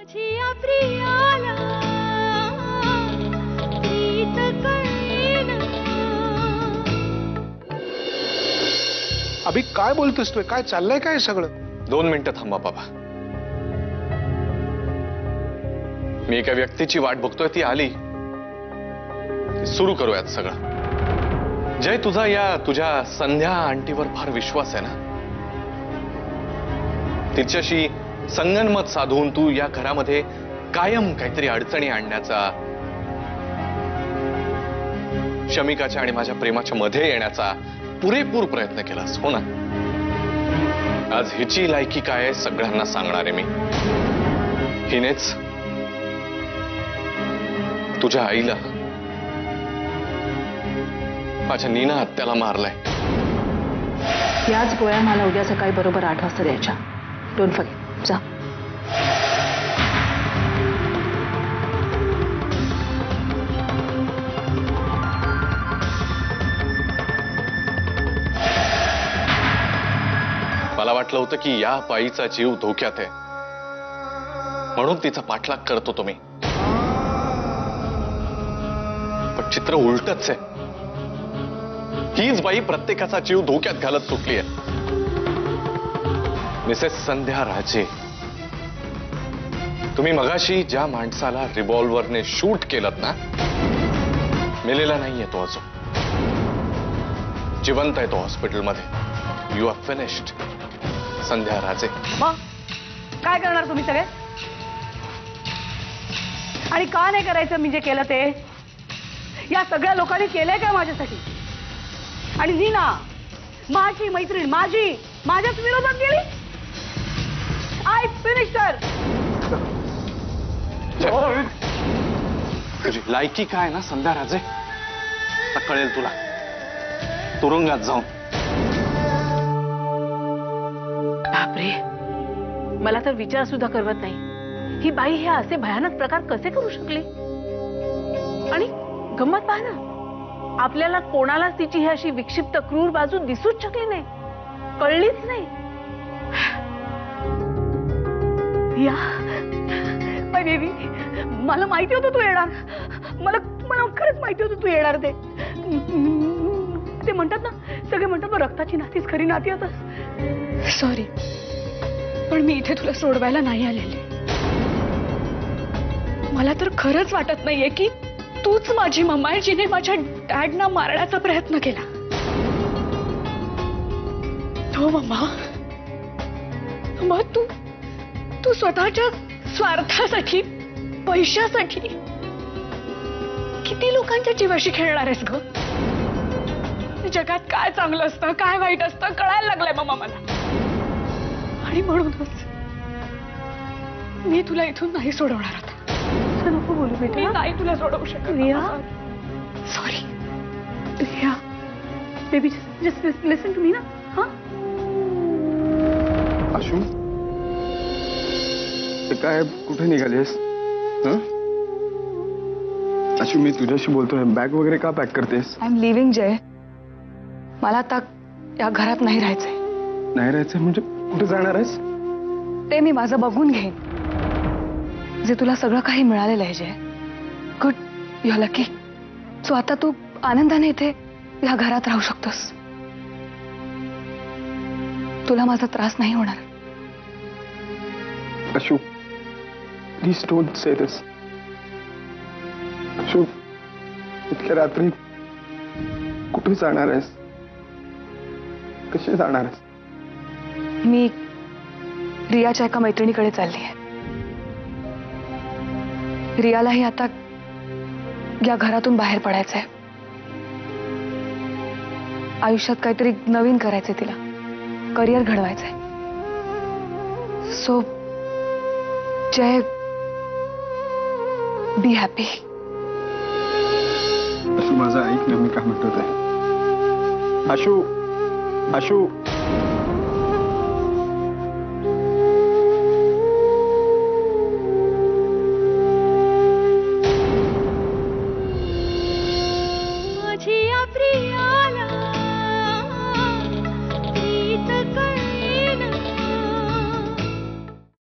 माझ्या प्रियाला प्रीत कळेना. अभि काय बोलतोस तू? काय चाललंय काय सगळं? 2 मिनिटं थांबा बाबा. मी एका व्यक्तीची वाट बघतोय, ती आली. सुरू करूयात सगळं. जय, तुझ्या संध्या आंटीवर फार विश्वास आहे ना? तिच्याशी संगनमत साधून तू या घरामध्ये कायम काहीतरी अडचणी आणण्याचा, शमिकाच्या आणि माझ्या प्रेमाच्या मध्ये येण्याचा पुरेपूर प्रयत्न केलास, हो ना? आज हिची लायकी काय आहे सगळ्यांना सांगणार आहे मी. हिनेच तुझ्या आईला, माझ्या नीना हत्याला मारलाय. याच गोळ्या मला उद्या सकाळी बरोबर 8 वाजता द्यायच्या. Don't forget. जा. मला वाटलं होतं की या बाईचा जीव धोक्यात आहे, म्हणून तिचा पाठलाग करतो तुम्ही. पण चित्र उलटच आहे. हीच बाई प्रत्येकाचा जीव धोक्यात घालत सुटली आहे. मिसेस संध्या राजे, तुम्ही मगाशी ज्या माणसाला रिव्हॉल्व्हरने शूट केलं ना, मेलेला नाहीये तो अजून. जिवंत आहे तो हॉस्पिटलमध्ये. यू आर फिनिश्ड संध्या राजे. मग काय करणार तुम्ही सगळे? आणि का नाही करायचं मी जे केलं ते? या सगळ्या लोकांनी केलंय का माझ्यासाठी? आणि नीना माझी मैत्रीण, माझ्याच विरोधात गेली. आय फिनिश्ड हर. तुझी लायकी काय ना संध्या राजे, आता कळेल तुला तुरुंगात जाऊन. बापरे, मला तर विचार सुद्धा करवत नाही ही बाई हे असे भयानक प्रकार कसे करू शकली. आणि गंमत पहा ना, आपल्याला कोणालाच तिची ही अशी विक्षिप्त क्रूर बाजू दिसूच शकली नाही, कळलीच नाही. या बाय बेबी, मला माहिती होतं तू येणार. मला खरंच माहिती होतं तू येणार. ते म्हणतात ना, सगळे म्हणतात ना, रक्ताची नातीच खरी नाती. आता सॉरी, पण मी इथे तुला सोडवायला नाही आलेले. मला तर खरंच वाटत नाहीये की तूच माझी मम्मा आहे जिने माझ्या डॅडना मारण्याचा प्रयत्न केला. तो मम्मा तू स्वतःच्या स्वार्थासाठी, पैशासाठी किती लोकांच्या जीवाशी खेळणार आहेस ग? जगात काय चांगलं असतं, काय वाईट असतं कळायला लागलंय मम्मा मला. आणि म्हणूनच मी तुला इथून नाही सोडवणार आता. नको बोलू बेटा, मी नाही तुला सोडवू शकत. Riya, sorry Riya baby, just listen to me ना. हा आशू, काय कुठे निघालीस? आशू, मी तुझ्याशी बोलतोय. बॅग वगैरे का पॅक करतेस? आय एम लिव्हिंग जय. मला आता या घरात नाही राहायचंय. नाही राहायचं म्हणजे कुठे जाणार आहेस? ते मी माझं बघून घेईन. जे तुला सगळं काही मिळालेलं आहे Jay. Good, you are lucky. So आता तू आनंदाने इथे या घरात राहू शकतोस. तुला माझा त्रास नाही होणार. आशू, प्लीज डोंट से दिस. आशू, इतक्या रात्री कुठे जाणार आहेस? कशी जाणार आहेस? मी रियाच्या एका मैत्रिणीकडे चालली आहे. रियालाही आता या घरातून बाहेर पडायचंय. आयुष्यात काहीतरी नवीन करायचंय, तिला करिअर घडवायचंय. So Jay, be happy. Ashu, माझं ऐक ना, मी काय म्हणतो ते. आशू, आशू.